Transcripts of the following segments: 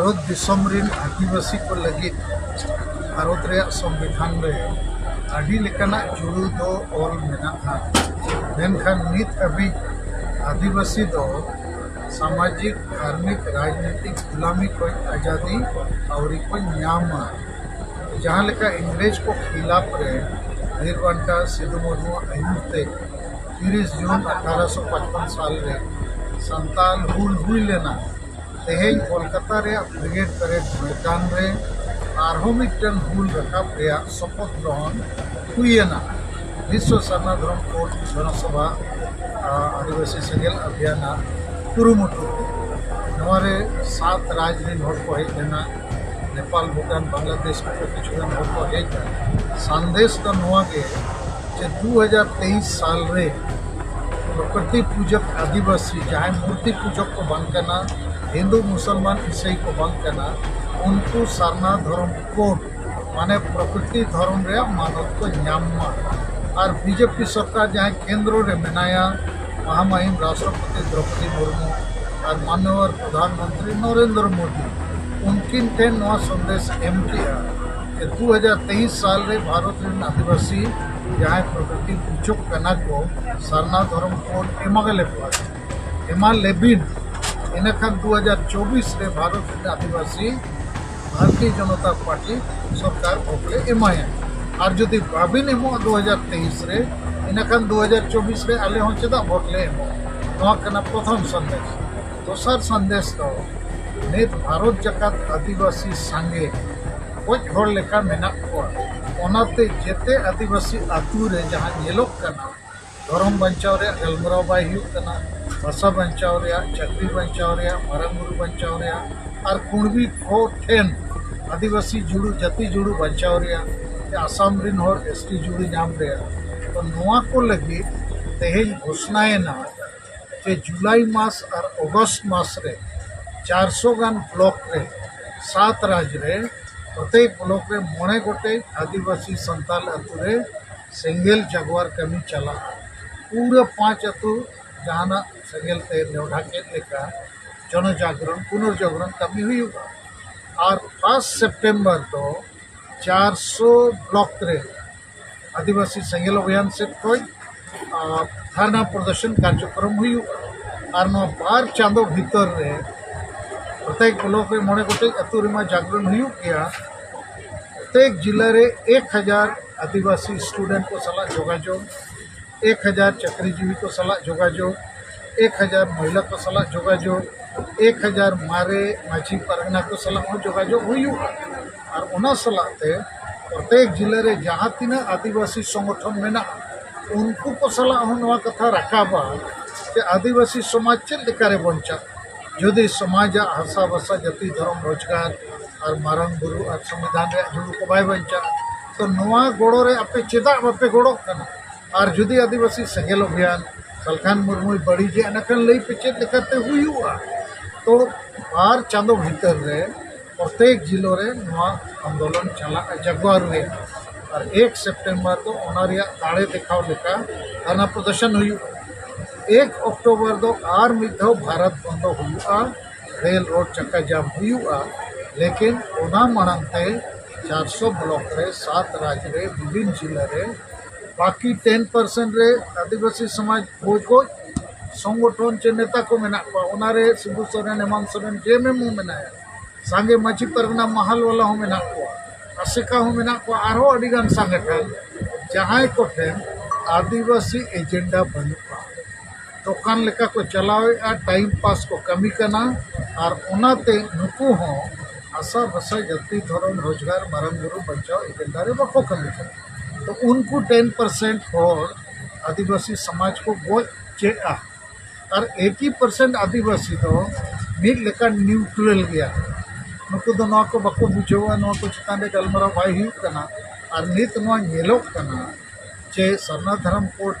भारत दिसम रिन आदिवासी को लगी भारत रे संविधान रे आदि लेकाना जुड़ू दो ऑल मेना मेनखान नित अभी आदिवासी दो सामाजिक धार्मिक राजनीतिक गुलामी को आज़ादी और को न्यामा जहाँ लेका इंग्रेज को खिलाफ रे वीरबांटा सिद्धू मुर्मू आयुते 30 जून 1855 साल रे संताल हुल हुई लेना तेहें कोलकाता रे ब्रिगेड परेड मैदान रे आरहोमिटन हुल रकाब रे शपथ ग्रहण हुईना विश्व सरना धर्म कोड जनसभा आदिवासी सेंगेल अभियान कुरुमुटु नवारे 7 राजनीति हर को हेजना नेपाल भूटान बांग्लादेश को किछुगान हर को हेजा संदेश तो नवा के 2023 साल रे प्रकृति पूजक आदिवासी जहाँ मूर्ति पूजक को बंद करना हिंदू मुसलमान ईसाई को बंद करना उनको सरना धर्म कोड माने प्रकृति धर्म रे मानव को न्यामा और बीजेपी सरकार जहाँ केंद्र रे मेनाया महामहिम राष्ट्रपति द्रौपदी मुर्मू और माननीय प्रधानमंत्री नरेंद्र मोदी उनकिन थे नवा संदेश एम किया कि 2023 साल रे भारत रे आदिवासी जहाँ प्रकृति पूजक कना को सरना धर्म कोड एमागले एमा लेबिन इनखान 2024 रे भारत रे आदिवासी भारतीय जनता पार्टी सरकार भोगले एमाया और जदि बाबिन एमो 2023 रे इनखान 2024 रे आले हों चेदा भोगले एमो नवा कना प्रथम संदेश दोसर संदेश तो नित भारत जकात आदिवासी संगे कोच हर लेका मेना को ओनाते जेते आदिवासी आतु रे जहां नेलोक कना धर्म बंचाव रे गलमराव बाय हुई कना भाषा बंचाव रे चाकरी बंचाव रे मारंगुरु बंचाव रे और कुणबी को ठेन आदिवासी जुड़ू जाति जुड़ू बंचाव रे आसाम रिन हर एसटी जुड़ी नाम रे तो नवा को लगी तेहेज घोषणाएं ना कि जुलाई मास और अगस्त मास रे 400 गान ब्लॉक रे 7 राज्य रे प्रत्येक ब्लॉक रे 9 गोटे आदिवासी संताल अतु रे सेंगेल जगवार कमी चला पूरा 5 अतु जहाना सेंगेल ते नेवढा के लेका जनजागरण पुनर्जागरण कमी हुई और 1 सितंबर तो 400 ब्लॉक रे आदिवासी सेंगेल अभियान से कोई धरना प्रदर्शन कार्यक्रम हुई और 12 चांदो भीतर रे प्रत्येक ब्लॉक रे 9 गोटे अतु रे जागरण हुई गया प्रत्येक जिले रे 1000 आदिवासी स्टूडेंट को सला जोगाजोग 1000 चाकरीजीवी को सला जोगाजोग 1000 महिला को सला जोगाजोग 1000 मारे माझी परगना को सला जोगाजोग हुई और उना सलाते प्रत्येक जिले रे जहाँ तीना आदिवासी संगठन में उनको को सला नवा कथा रखाबा कि आदिवासी समाज चेक लेकारे बंचा जदि समाज हासा भाषा जाति धर्म रोजगार और मारंग बुरु और संविधान रे जुड़ू को बाय बंचा तो नवा गोड़ो रे आपे चेदा बापे गोड़ो कना और जदि आदिवासी सेंगेल अभियान सलखान मुर्मू बड़ी जे अनकन लई पे चेक लेकाते हुआ तो 12 चांदो भीतर रे प्रत्येक जिलो रे नवा आंदोलन चला जगवार रे और 1 सितंबर तो ओनारिया दाड़े दिखाव लेका धरना प्रदर्शन हुई 1 अक्टूबर दो आर मिधो भारत बंद हुआ रेल रोड चक्का जाम हुआ लेकिन ओना मानते 400 ब्लॉक रे 7 राज्य रे विभिन्न जिले रे बाकी 10% रे आदिवासी समाज खोज को संगठन चे नेता को मेना ओनारे सिबू सोरेन हेमंत सोरेन जे में मु मेनाया सांगे माझी परगना महल वाला हो मेना को आसिका हो मेना को आरो अडिगान संगठन जहां को ठेन आदिवासी एजेंडा बनुआ दुकान लेका को चलावे टाइम पास को कमी करना और उनाते नुकु हो आशा भाषा जाति धर्म रोजगार मारंगुरु बचाव एजेंडा रे बको कमी करना तो उनको 10% और आदिवासी समाज को वो चेआ और 80% आदिवासी तो मिड लेका न्यूट्रल गया नुकु दो नवा को बको बुझेवा नवा को चिताने गलमरा बाय हुई कना और नित नवा नेलोक कना जे सरना धर्म कोड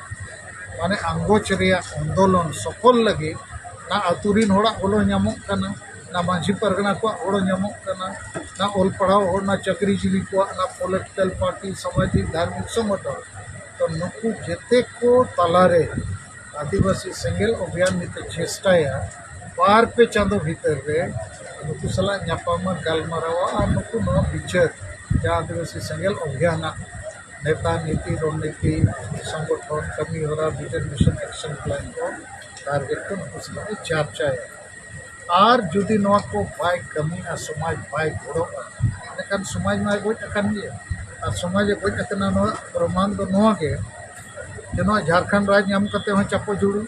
माने अंगोच रिया आंदोलन सफल लगे ना अतुरिन होड़ा बोलो ᱧᱟᱢᱚᱜ कना ना माझी परगना को होड़ा ᱧᱟᱢᱚᱜ कना ना ओल पढ़ाओ हो ना चाकरीजीवी को ना पॉलिटिकल पार्टी सामाजिक धार्मिक संगठन तो नुकु जेते को तलारे आदिवासी सेंगेल अभियान नित चेष्टाया 12 पे चांदो भीतर रे नुकु सला ᱧᱟᱯᱟᱢᱟ ᱜᱟᱞᱢᱟᱨᱟᱣᱟ ᱟᱨ नुकु नवा बिचार जहाँ आदिवासी सेंगेल अभियान नेता नीति रणनीति संगठन कमी हरा विजन मिशन एक्शन प्लान को टारगेट को नुकु सला चर्चा और जुदी नवा को बाय कमी समाज बाय गोड़ो एखान समाज में गोज अकान गया और समाज गोज अकना नवा प्रमाण दो नवा के नवा झारखंड राज नाम करते हैं चापो जुड़ू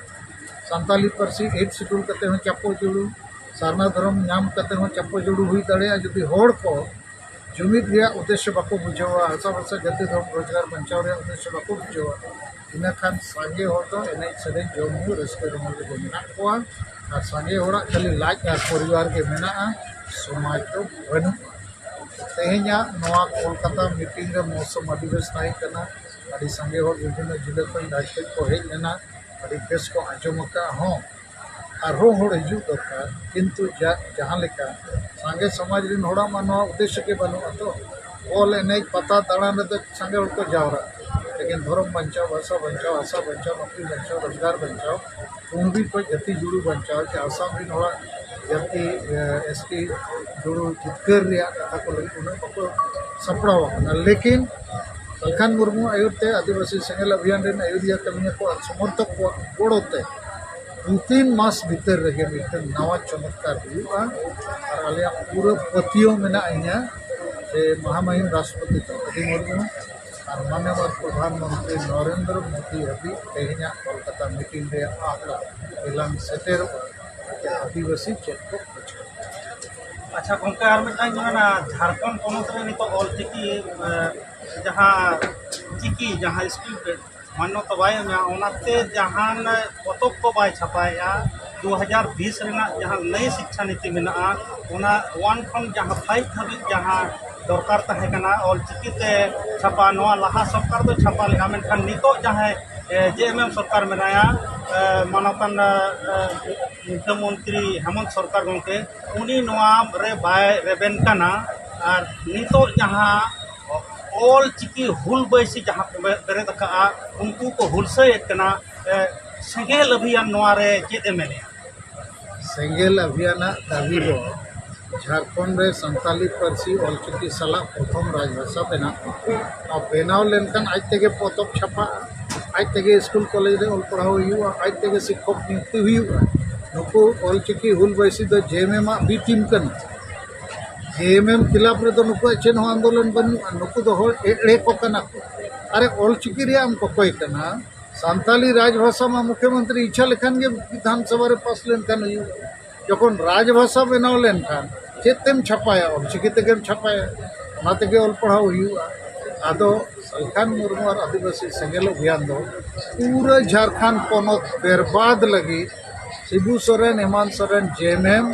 सानताली पार्सी 8 शेड्यूल करते हैं चापो जुड़ू सारना धर्म नाम करते हैं चापो जुड़ू हुई दाड़े जुदी होड़ को जुमिद रिया उद्देश्य बाको बुझावा हसा भसा जाति धर्म रोजगार बचाव रे उद्देश्य बाको बुझावा इना खान सांगे होड़ तो एने सदे जमू रस्के रमल के मेना कोआ और सांगे होड़ा खाली लाज और परिवार के मेना समाज तो बनु तेहኛ नवा कोलकाता मीटिंग रे मौसम अधिवेश ताई कना अड़ी सांगे होड़ विभिन्न जिले को राज्य को हेज लेना अड़ी बेस को आंजम का हो और होड़ हिजू दरकार किंतु जहाँ लेका सांगे समाज रिन होड़ा मानवा उद्देश्य के बनु तो बोल एने पता दाड़ान तो सांगे होड़ को जावरा लेकिन धर्म बचाओ भाषा बचाओ आशा बचाओ नौकरी बचाओ रोजगार बचाओ कुंभी को जति जुड़ू बचाओ कि आसाम रिन होड़ा जति एसटी जुड़ू जितकर रिया कथा को लगी उन्हें को सपड़ाव लेकिन सलखान मुर्मू आयुरते आदिवासी सेंगेल अभियान रिन आयुरिया कमिया को समर्थक को गोड़ोते 2-3 मास भीतर रहे मिलकर नवा चमत्कार हुआ और आलिया पूरा पतियों में ना आइया से महामहिम राष्ट्रपति द्रौपदी मुर्मू और माननीय प्रधानमंत्री नरेंद्र मोदी अभी तेहना कोलकाता मीटिंग रे आला एलान सेटेर के आदिवासी चेक को अच्छा गंका और मिटाई जोना झारखंड पनत रे नितो ऑल चिकी जहां चिकी जहां स्कूल पे मानो तो बाय ओनाते जहान पतक को बाय छपाया 2020 रेना जहां नई शिक्षा नीति में ओना 1 खन जहां 5 धाबी जहां दरकार तहे कना ऑल चिकी ते छपा नवा लहा सरकार तो छपा लेगा मेनखान नितो जहां जेएमएम सरकार में नया मानवतन मुख्यमंत्री हेमंत सरकार गंके उनी नवा रे बाय रेबेन कना और नितो जहां ऑल चिकी हुल बैसी जहाँ बेरेद का उनको को हुलसे सेंगेल अभियान नवारे चेत मेने सेंगेल अभियान दाबी दो झारखंड रे संताली पार्सी ऑलचिकी सला प्रथम राजभाषा बेनाव लेनखान आज तेगे पतक छापा आज तेगे स्कूल कॉलेज रे ऑल पढ़ाव हुआ आज तेगे शिक्षक नियुक्ति हुआ नुकु ऑलचिकी हुल बैसी दो जेएमएम बी टीम कन जेएमएम खिलाफ रे नुकु चेन आंदोलन बन नुकु दो एड़े को कना अरे ऑलचिकी रे हम कोई कना सानताली राजभाषा में मुख्यमंत्री इच्छा लेखान के विधानसभा रे पास लेनखान जखन राजभाषा बनाव लेनखान चेतेम छपाया ऑलचिकी तेगेम छपाया ना तेगे ऑल पढ़ाव हुआ आदो सलखान मुर्मू और आदिवासी सेंगेल अभियान दो पूरा झारखंड पनत बर्बाद लगी शिबू सोरेन हेमंत सोरेन जेएमएम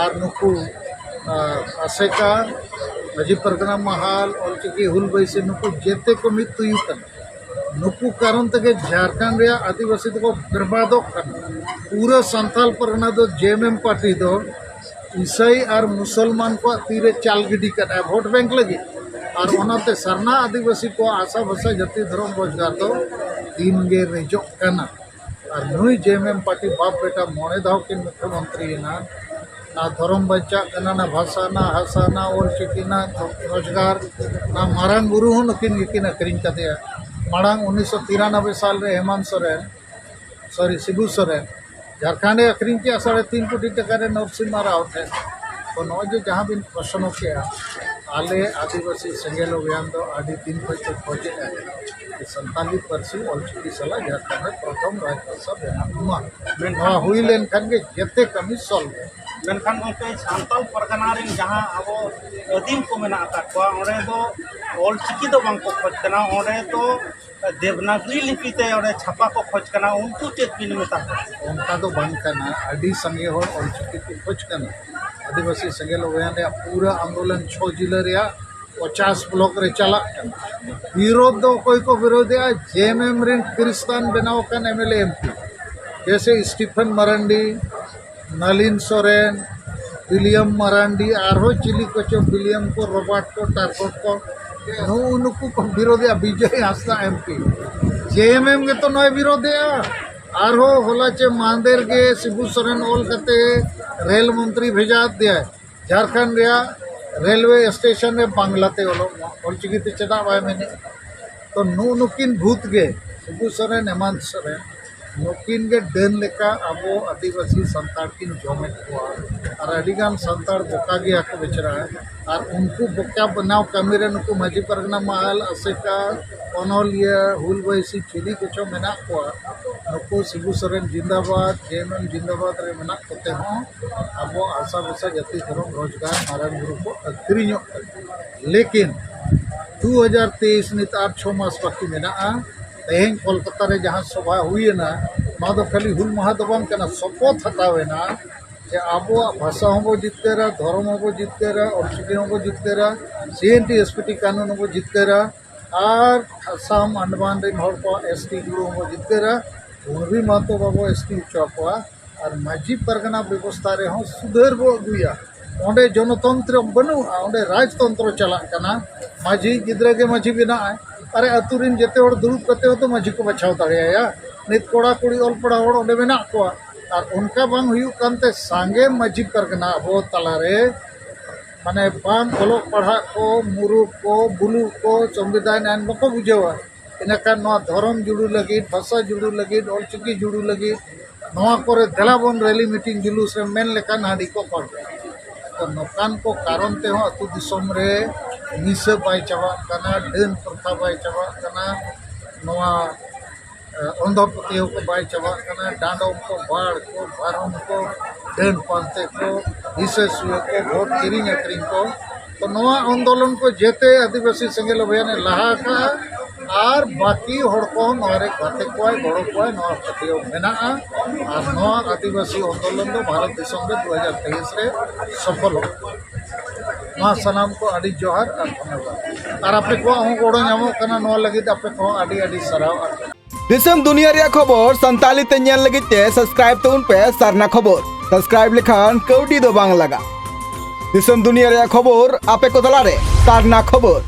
और नुकु आसेका माजी परगना महाल ऑलचिकी हुल बैसे नुकु जेते को मृत्यु नुकु कारण तक झारखंड रे आदिवासी को बर्बाद पूरा संथाल परगना दो जेएमएम पार्टी दो ईसाई और मुसलमान को तीरे चाल गिडी कर वोट बैंक लगी और ओनाते सरना आदिवासी को आशा भसा जाति धर्म रोजगार दो दिन गे रेजो कना और नुई जेएमएम पार्टी बाप बेटा मोने दाव के मुख्यमंत्री ना धर्म बच्चा कना ना भाषा ना हासा ना ऑलचिकी ना रोजगार ना मारांग गुरु हूँ नुकिन गिकिन अक्रीन कदे मांग 1993 साल रे हेमंत सोरेन सॉरी शिबू सोरेन झारखंड अक्रीन के 3.5 कोटी टका रे नरसिम्हा राव थे तो नौ जो जहाँ भी प्रश्न के आले आदिवासी सेंगेल अभियान दो आदि 3 बजे खोजे संताली पार्सी ऑलचिकी सला झारखंड में प्रथम राजभाषा बेना हुई लेनखान के जते कमी सॉल्व मेनखान गंके सानताल परगना रिन जहां अब अदीम को मेना को ओडे दो ऑलचिकी दो बांग को खोज कना ओडे तो देवनागरी लिपि ते ओडे छापा को खोज कना उनको चेत बिन मेता उनका तो बांग कना अडी संगे हो ऑलचिकी को खोज कना आदिवासी सेंगेल अभियान रे पूरा आंदोलन 6 जिला रे 50 ब्लॉक रे चला विरोध दो कोई को विरोध है जेएमएम रिन क्रिस्तान बनाव कन एमएलए एमपी जैसे स्टीफन मरांडी नलिन सोरेन विलियम मरांडी आरो चिली कोचो विलियम को रॉबर्ट को टारकोट को नुकु को विरोध विजय हांसदा एमपी जेएमएम के तो नय विरोध आरो होला चे मांदेर के शिबू सोरेन ऑल कते रेल मंत्री भेजा दिया झारखंड रेलवे स्टेशन में बांग्लाते ऑलचिकी चेदा बाय मेने तो नुकिन भूत गे शिबू सोरेन हेमंत सोरेन नुकिन गे डन लेका अबो आदिवासी संताड़ किन जमेट को और अडिगान संताड़ बोका गया को बेचरा और उनको बोका बनाव कमी रे नुकु माजी परगना महल असेका ओनोलिया हुलवैसी चिली कुछो मेना को नुकु शिबू सोरेन जिंदाबाद जेएमएम जिंदाबाद रे मेना कोते हो अबो आशा बसा जाति धर्म रोजगार मारान गुरु को अक्रियो लेकिन 2023 नित 8 मास बाकी मेना तेहें कोलकाता रे जहाँ सभा हुई ना खाली हुल महा दो बांग कना शपथ हतावेना जे आबो भाषा होबो जितकेरा धर्म होबो जितकेरा ऑलचिकी होबो जितकेरा सीएनटी एसपीटी कानून होबो जितकेरा और आसाम अंडमान रे हर को एसटी गुरु होबो जितकेरा उनबी मातो बाबो एसटी चौपा और माजी परगना व्यवस्था रे हो सुधर बो अगुया ओंडे जनतंत्र बनु ओंडे राजतंत्र चला कना माजी गिद्रा के माजी बिना अरे अतुरिन जेते और दुरुप करते हो तो माजी को बचाव दाड़ेया नित कोड़ा कुड़ी ऑल पड़ा और ओंडे मेना को और उनका बांग हुयु कांते सांगे माजी परगना अबो तलारे माने बांग ओलोक पढ़ा को मुरुक को बुलु को संविधान आइन बको बुझेवा इनका नवा धर्म जुड़ू लगी भाषा जुड़ू लगी ऑलचिकी जुड़ू लगी नवा करे देलाबन रैली मीटिंग जुलूस रे मेन लेकान हाडी को कर तो नौकान को कारण ते हो अतु दिसम रे निशा बाय चावा कना डन प्रथा बाय चावा कना नवा अंधपतियों को बाय चावा कना डांडों को बाढ़ को बारों को डन पांते को विशेष को वोट किरिंग अक्रिंग को तो नवा आंदोलन को जेते आदिवासी संगेल अभियान लहा का और बाकी हर को नरे गाते कोय गड़ो कोय नवा पतियो मेना और नवा आदिवासी आंदोलन दो भारत देशम रे 2023 रे सफल हो मा सलाम को आदि जोहार और धन्यवाद और आपे को हूँ गड़ो नामो कना नवा लगी आपे को आदि आदि सराव दिसम दुनिया रे खबर संताली ते नेल लगी ते सब्सक्राइब तउन पे सरना खबर सब्सक्राइब लेखान कौडी दो बांग लगा दिसम दुनिया रे खबर आपे को दला रे सरना खबर।